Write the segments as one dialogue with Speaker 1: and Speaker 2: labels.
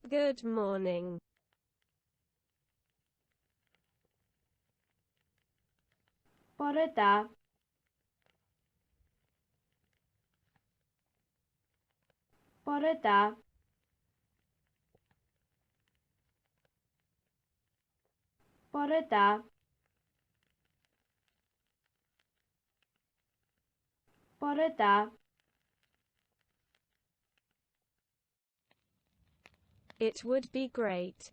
Speaker 1: Good morning.
Speaker 2: Bore da. Bore da. Bore da. Bore da.
Speaker 1: It would be great.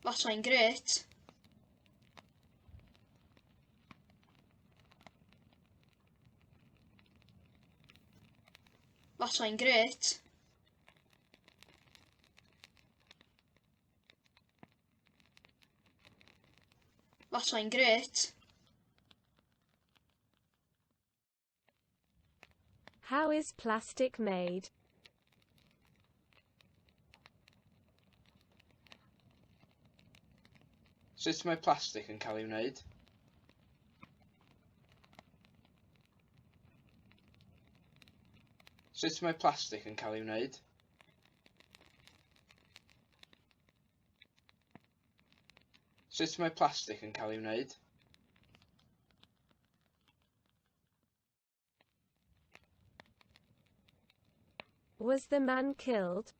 Speaker 3: Fasai'n grêt. Fasai'n grêt. Fasai'n grêt.
Speaker 1: How is plastic made?
Speaker 4: Sut mae plastig yn cael ei wneud? Sut mae plastig yn cael ei wneud? Sut mae plastig yn cael ei wneud?
Speaker 1: Was the man killed?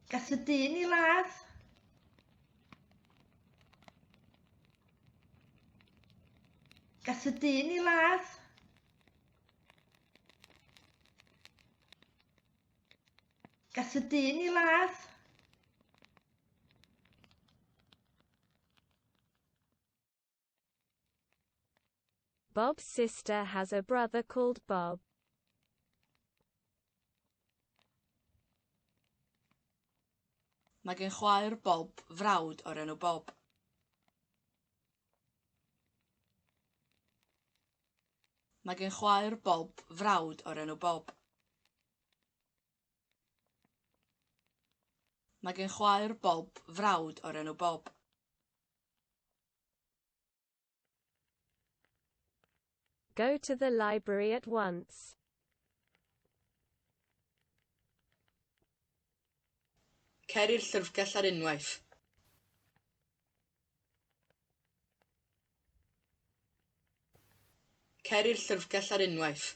Speaker 5: Gath y dyn I ladd. Gath y dyn I ladd. Gath y dyn I ladd.
Speaker 1: Bob's sister has a brother called Bob.
Speaker 3: Mae gen chwaer Bob frawd o'r enw Bob. Mae gen chwaer Bob frawd o'r enw Bob. Mae gen chwaer Bob frawd o'r enw Bob.
Speaker 1: Go to the library at once.
Speaker 3: Cer i'r llyfrgell ar unwaith. Cer i'r llyfrgell ar unwaith.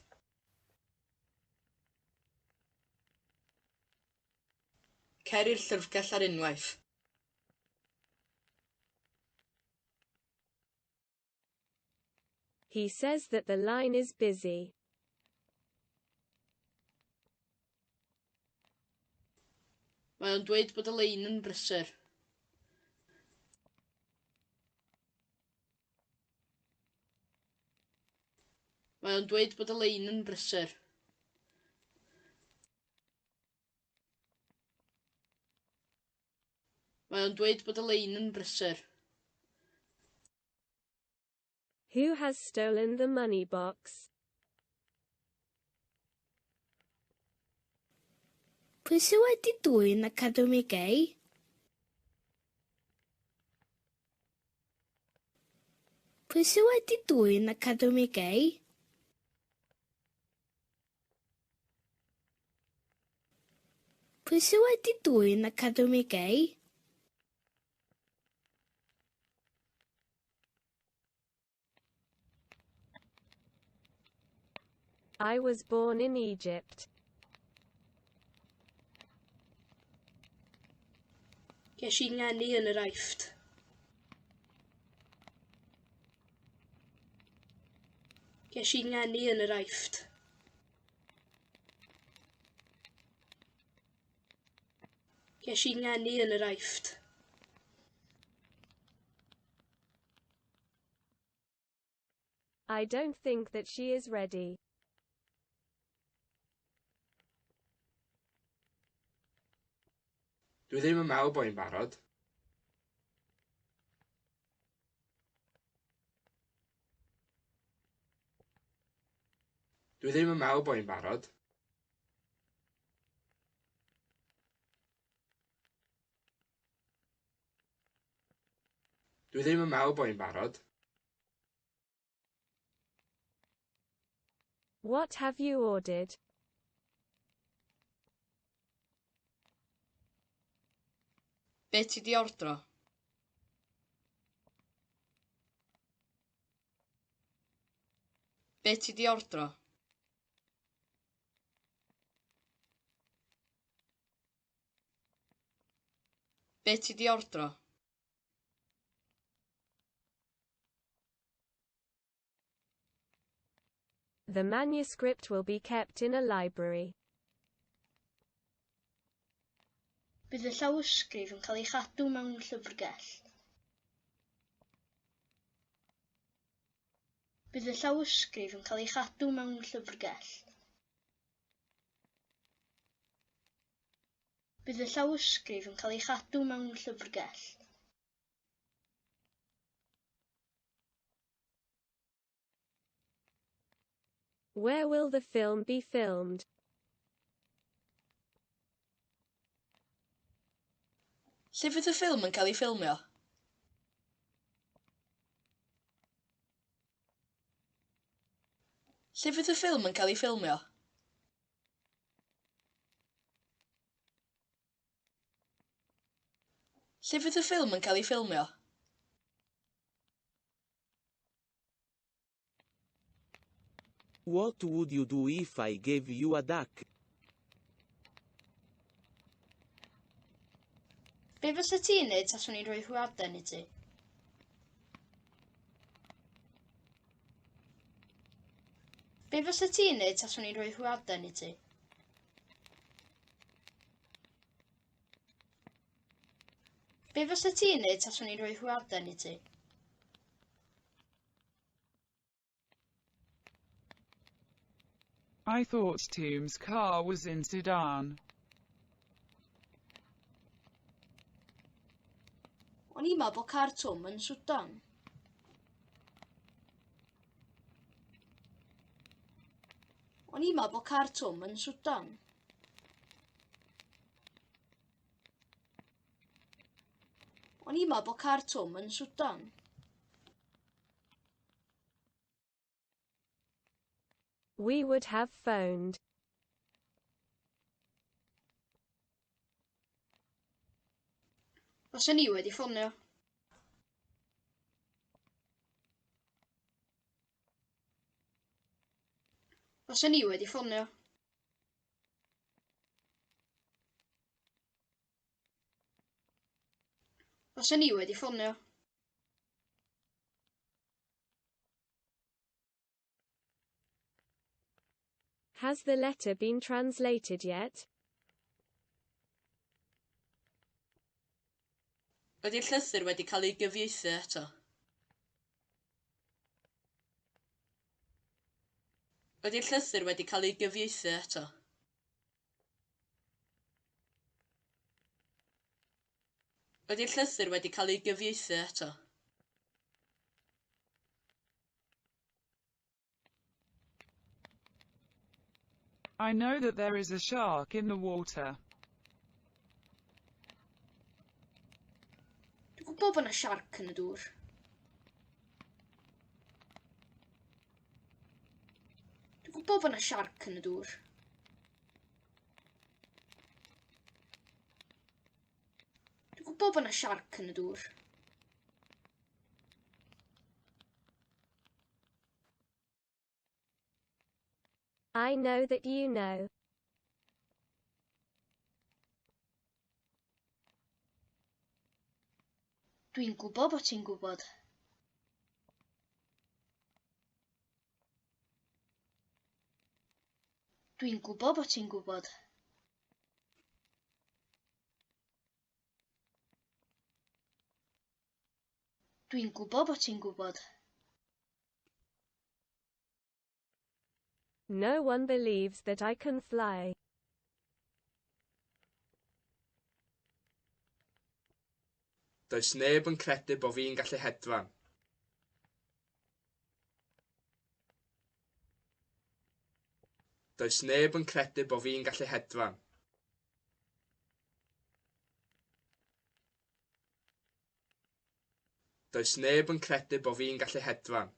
Speaker 3: Cer i'r llyfrgell ar unwaith.
Speaker 1: He says that the line is busy.
Speaker 3: Mae o'n dweud bod y lein yn brysur. Mae o'n dweud bod y lein yn brysur. Mae o'n dweud bod y lein yn brysur.
Speaker 1: Who has stolen the money box?
Speaker 6: Pwy sydd wedi dwyn academi gay? Pwy sydd wedi dwyn academi gay? Pwy sydd wedi dwyn academi gay?
Speaker 1: I was born in Egypt.
Speaker 3: Ges I ngeni yn yr Aifft. Ges I ngeni yn yr Aifft. Ges I ngeni yn yr Aifft.
Speaker 1: I don't think that she is ready.
Speaker 4: Dwi ddim yn meddwl bod hi'n barod. Dwi ddim yn meddwl bod hi'n barod. Dwi ddim yn meddwl bod hi'n barod.
Speaker 1: What have you ordered?
Speaker 3: Be ti di ordro? Be ti di ordro? Be ti di ordro?
Speaker 1: The manuscript will be kept in a library.
Speaker 6: Bydd y llawysgrif yn cael ei chadw mewn llyfrgell. Bydd y llawysgrif yn cael ei chadw mewn llyfrgell. Bydd y llawysgrif yn cael ei chadw mewn llyfrgell.
Speaker 1: Where will the film be filmed?
Speaker 3: Lle fydd y ffilm yn cael ei ffilmio? Lle fydd y ffilm yn cael ei ffilmio? Lle fydd y ffilm yn cael ei ffilmio?
Speaker 7: What would you do if I gave you a duck?
Speaker 6: Be fysa ti'n neud taswn i'n rhoi hwyaden i ti? Be fysa ti'n neud taswn i'n rhoi hwyaden i ti? Be fysa ti'n neud taswn i'n rhoi hwyaden i ti?
Speaker 8: I thought Tom's car was in Sudan.
Speaker 3: O'n i'n meddwl bod car Twm yn Sudan. O'n i'n meddwl bod car Twm yn Sudan. O'n i'n meddwl bod car Twm yn Sudan.
Speaker 1: We would have phoned.
Speaker 6: Fysa ni wedi ffonio. Fysa ni wedi ffonio. Fysa ni wedi ffonio.
Speaker 1: Has the letter been translated yet?
Speaker 3: Ydy'r llythyr wedi cael ei gyfieithu eto? Ydy'r llythyr wedi cael ei gyfieithu eto? Ydy'r llythyr wedi cael ei gyfieithu eto?
Speaker 8: I know that there is a shark in the water.
Speaker 6: Dwi'n gwybod bod yna siarc yn y dŵr. Dwi'n gwybod bod yna siarc yn y dŵr. Dwi'n gwybod bod yna siarc yn y dŵr.
Speaker 1: I know that you know.
Speaker 6: Dwi'n gwybod bod ti'n gwybod. Dwi'n gwybod bod ti'n gwybod. Dwi'n gwybod bod ti'n gwybod.
Speaker 1: No one believes that I can fly.
Speaker 4: Does neb yn credu bod fi'n gallu hedfan. Does neb yn credu bod fi'n gallu hedfan. Does neb yn credu bod fi'n gallu hedfan.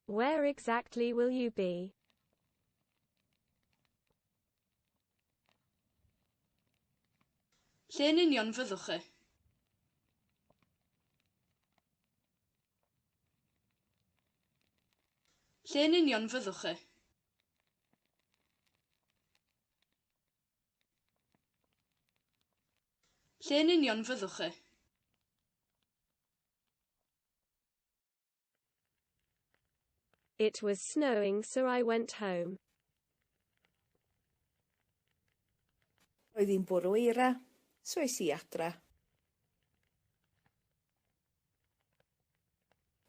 Speaker 1: Where exactly will you be?
Speaker 3: Lle yn union fyddwch chi? Lle yn union fyddwch chi? Lle yn union fyddwch chi?
Speaker 1: It was snowing, so I went home.
Speaker 9: Roedd hi'n bwrw eira, so es i adra.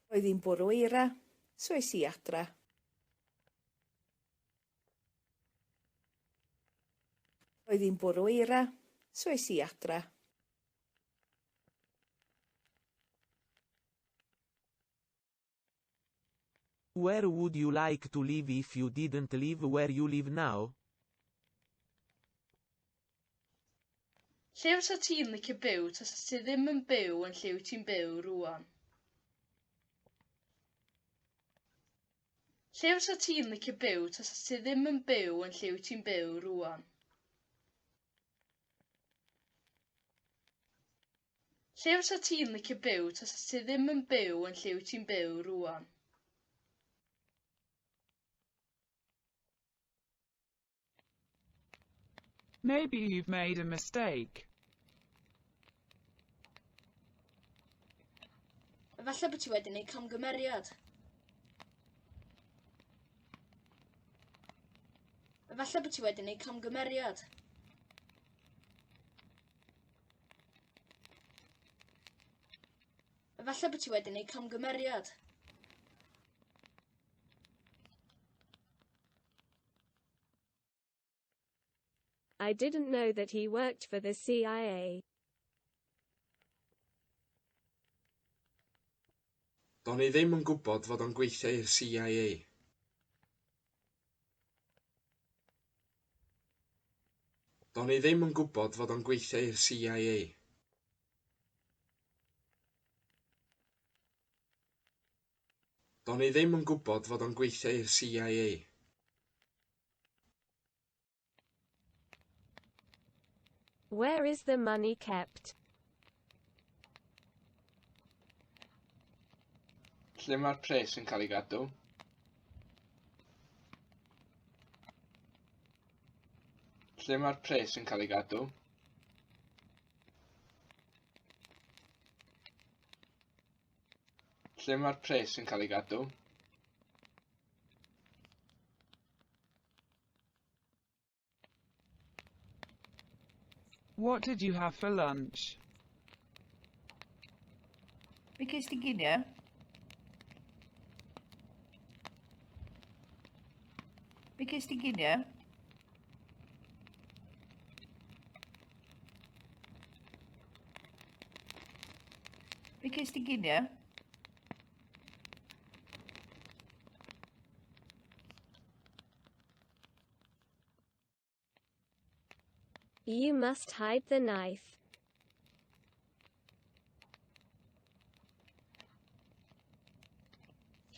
Speaker 9: Roedd hi'n bwrw eira, so es i adra. Roedd hi'n bwrw eira, so es i adra.
Speaker 7: Where would you like to live if you didn't live where you live now?
Speaker 3: Lle fysa ti'n licio byw tas ti ddim yn byw yn lle wyt ti'n byw rwan? Lle fysa ti'n licio byw tas ti ddim yn byw yn lle wyt ti'n byw rwan? Lle fysa ti'n licio byw tas ti ddim yn byw yn lle wyt ti'n byw rwan?
Speaker 8: Maybe you've made a mistake.
Speaker 3: Efallai bod ti wedi gwneud camgymeriad. Efallai bod ti wedi gwneud camgymeriad. Efallai bod ti wedi gwneud camgymeriad.
Speaker 1: I didn't know that he worked for the CIA.
Speaker 10: Do'n i ddim yn gwybod fod o'n gweithio i'r CIA. Do'n i ddim yn gwybod fod o'n gweithio i'r CIA. Do'n i ddim yn gwybod fod o'n gweithio i'r CIA.
Speaker 1: Where is the money kept?
Speaker 4: Lle mae'r pres yn cael ei gadw? Lle mae'r pres yn cael ei gadw? Lle mae'r pres yn cael ei gadw?
Speaker 8: What did you have for lunch?
Speaker 9: Be ges ti ginio? Be ges ti ginio? Be ges ti ginio?
Speaker 1: You must hide the knife.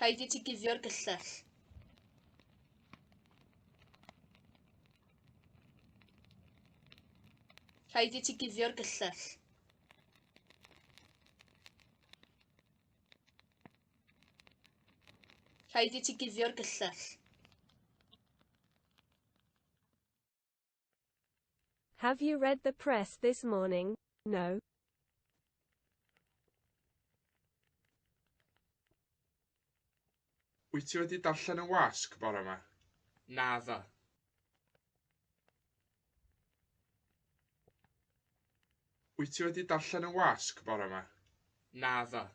Speaker 3: Rhaid i ti guddio'r gyllell. Rhaid i ti guddio'r gyllell. Rhaid i ti guddio'r gyllell.
Speaker 1: Have you read the press this morning? No.
Speaker 10: Wyt ti wedi darllen y wasg bore yma? Naddo. Wyt ti wedi darllen y wasg bore yma? Naddo.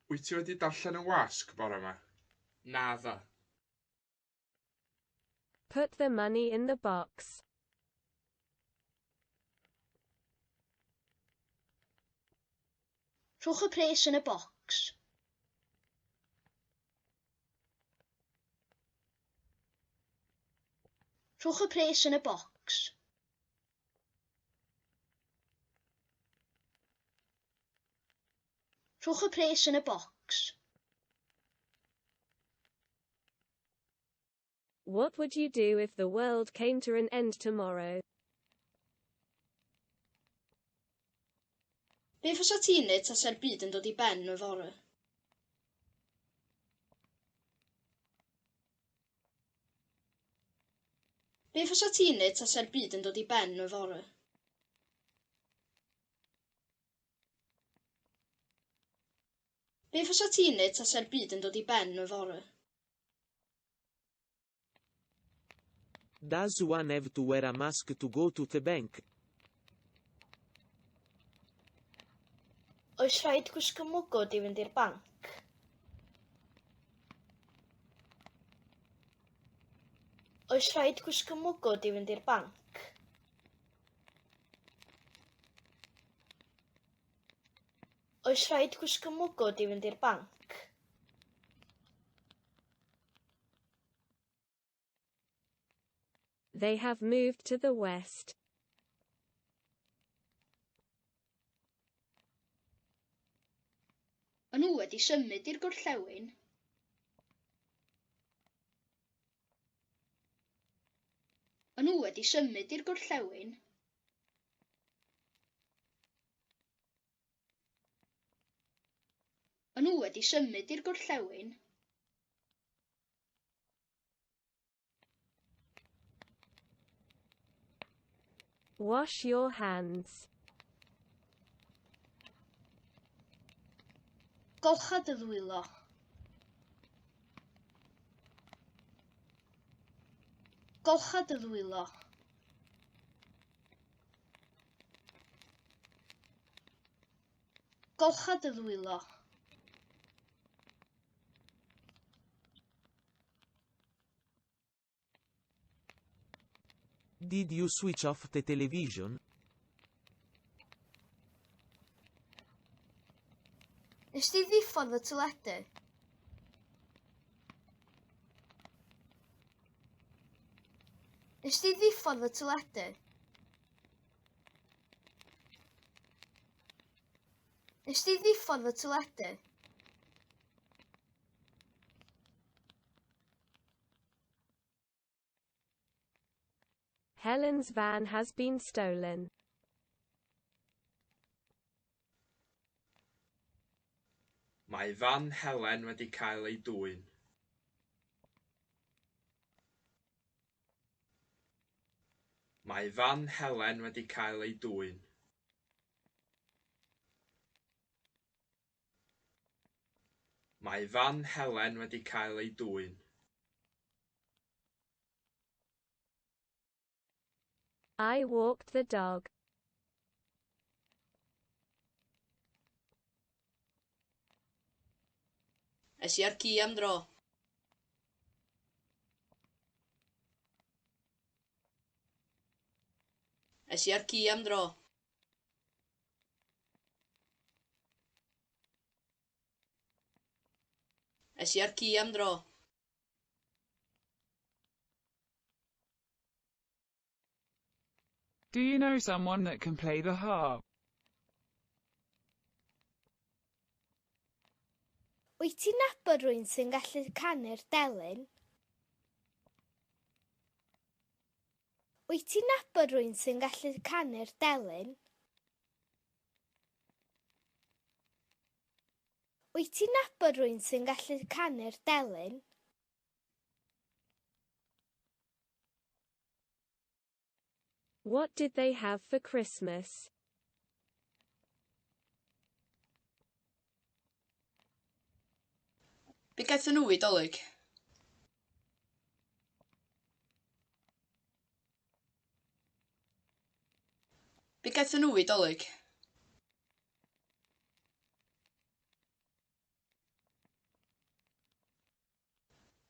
Speaker 10: Wyt ti wedi darllen y wasg bore yma? Naddo.
Speaker 1: Put the money in the box.
Speaker 3: Rhowch y pres yn y bocs. Rhowch y pres yn y bocs.
Speaker 2: Rhowch y pres yn y bocs.
Speaker 1: What would you do if the world came to an end tomorrow?
Speaker 2: Be fysa ti'n neud tasa'r byd yn dod i ben y fore? Be fysa ti'n neud tasa'r byd yn dod i ben y fore? Be fysa ti'n neud tasa'r byd yn dod i ben y fore?
Speaker 7: Does one have to wear a mask to go to the bank?
Speaker 2: Oes rhaid gwisgo mwgwd i fynd i'r banc? Oes rhaid gwisgo mwgwd i fynd i'r banc? Oes rhaid gwisgo mwgwd i fynd i'r banc?
Speaker 1: They have moved to the west.
Speaker 2: Maen nhw wedi symud i'r gorllewin. Maen nhw wedi symud i'r gorllewin. Maen nhw wedi symud i'r gorllewin.
Speaker 1: Wash your hands.
Speaker 2: Golcha dy ddwylo. Golcha dy ddwylo. Golcha dy ddwylo.
Speaker 7: Did you switch off the television?
Speaker 2: Nes di ddiffodd y teledu? Nes di ddiffodd y teledu? Nes di ddiffodd y teledu?
Speaker 1: Helen's van has been stolen.
Speaker 10: Mae fan Helen wedi cael ei dwyn. Mae fan Helen wedi cael ei dwyn. Mae fan Helen wedi cael ei dwyn.
Speaker 1: I walked the dog.
Speaker 2: Es i ar ci am dro. Es i ar ci am dro. Es i ar ci am dro.
Speaker 8: Do you know someone that can play the harp?
Speaker 6: Wyt ti'n nabod rwy'n sy'n gallu canu'r delyn? Wyt ti'n nabod rwy'n sy'n gallu canu'r delyn? Wyt ti'n nabod rwy'n sy'n gallu canu'r delyn?
Speaker 1: What did they have for Christmas?
Speaker 2: Be gaethon nhw i Dolig? Be gaethon nhw i Dolig?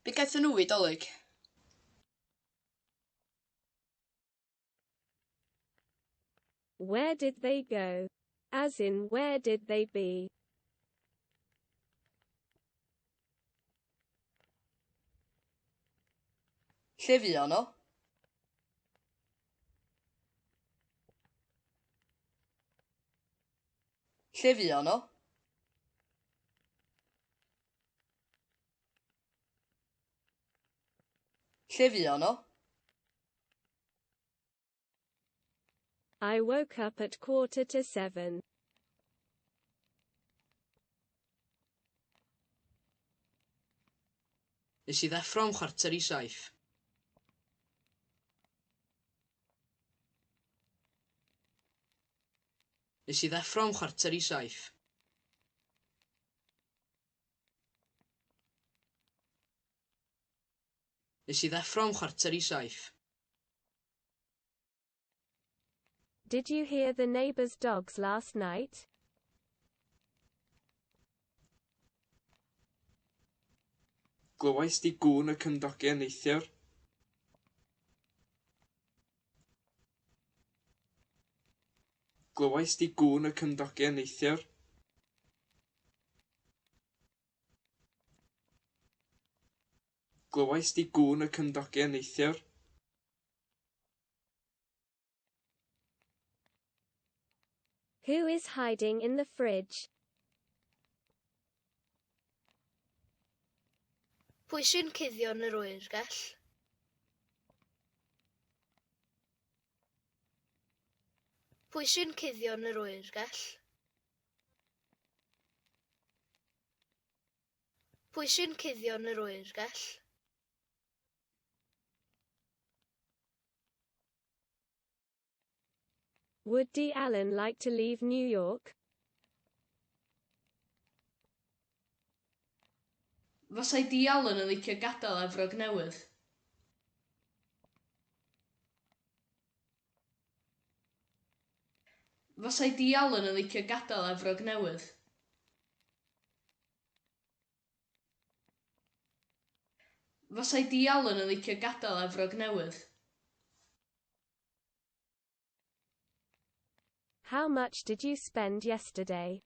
Speaker 2: Be gaethon nhw i Dolig?
Speaker 1: Where did they go? As in, where did they be?
Speaker 2: Lle fuon nhw? Lle fuon nhw?
Speaker 3: Lle fuon nhw?
Speaker 1: I woke up at 6:45.
Speaker 2: Nes i ddeffro am 6:45. Nes i ddeffro am 6:45. Nes i ddeffro am 6:45.
Speaker 1: Did you hear the neighbor's dogs last night?
Speaker 10: Glywais di gŵn y cymdogion neithiwr? Glywais di gŵn y cymdogion neithiwr? Glywais di gŵn y cymdogion neithiwr?
Speaker 1: Who is hiding in the fridge?
Speaker 6: Pwy sy'n cuddio yn yr oergell? Pwy sy'n cuddio yn yr oergell? Pwy sy'n cuddio yn yr oergell?
Speaker 1: Would Dee Allen like to leave New York?
Speaker 3: Fasai Dee Allen yn licio gadael Efrog Newydd? Fasai Dee Allen yn licio gadael Efrog Newydd? Fasai Dee Allen yn licio gadael Efrog Newydd?
Speaker 1: How much did you spend yesterday?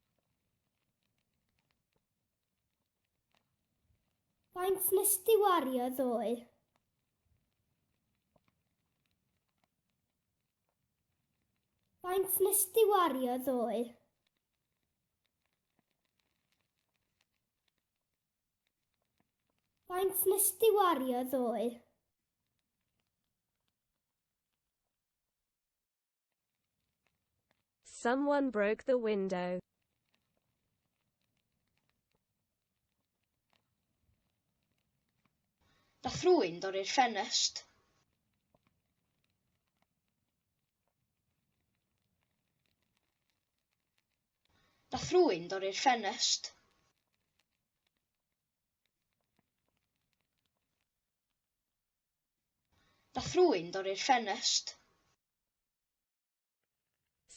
Speaker 6: Faint nes di wario ddoe? Faint nes di wario ddoe? Faint nes di wario ddoe?
Speaker 1: Someone broke the window.
Speaker 2: Dath rhywun dorri'r ffenest. Dath rhywun dorri'r ffenest. Dath rhywun dorri'r ffenest.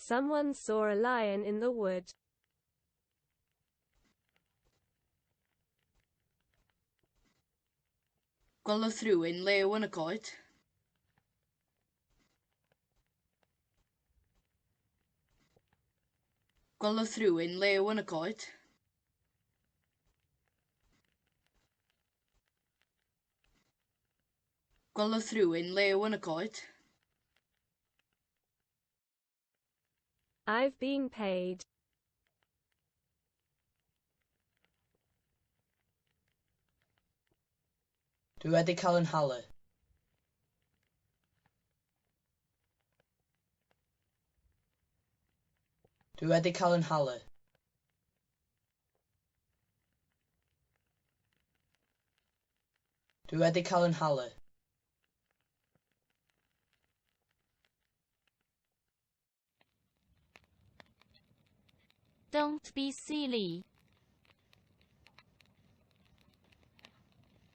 Speaker 1: Someone saw a lion in the wood.
Speaker 3: Gwelodd rhywun lew yn y coed. Gwelodd rhywun lew yn y coed. Gwelodd rhywun lew yn y coed.
Speaker 1: I've been paid.
Speaker 2: Dwi wedi cael yn halu. Dwi wedi cael yn halu. Dwi wedi cael yn halu.
Speaker 11: Don't be silly.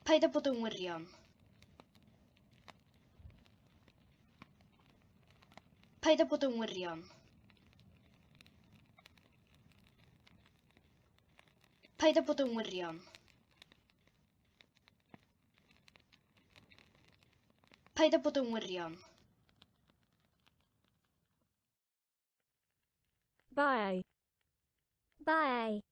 Speaker 2: Paid â bod yn wirion. Paid â bod yn wirion. Paid â bod yn wirion. Paid â bod yn wirion.
Speaker 1: Bye.
Speaker 6: Bye.